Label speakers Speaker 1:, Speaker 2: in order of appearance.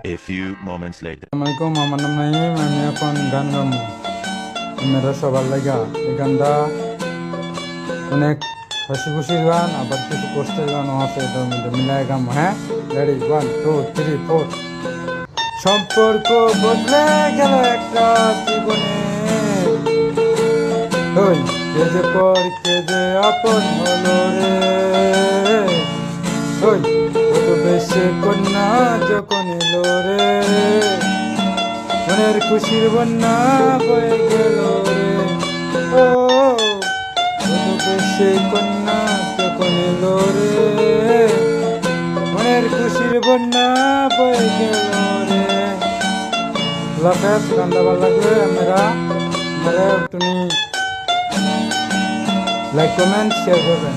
Speaker 1: A few moments later.
Speaker 2: আসসালামাইকুম, আমার নাম নাইম। আমি এখন গান গামু মেয়েরা সবার লাগা। এই গানটা অনেক হাসি খুশির গান, আবার কিছু কষ্টের গানও আছে, এটার মধ্যে মিলায় গাম। হ্যাঁ, রেডি, 1 2 3 4। সম্পর্ক বদলে গেল একটা জীবনে, ওই কে যে পর কে যে আপন হলো রে, ওই কত বেশি কন্যা যখন এলো রে, মনের খুশির বন্যা বয়ে গেল রে। ও কত বেশি কন্যা যখন এলো রে, মনের খুশির বন্যা বয়ে গেল রে। লাফেজ গানটা ভালো লাগলে আমরা তুমি লাইক কমেন্ট শেয়ার করবেন।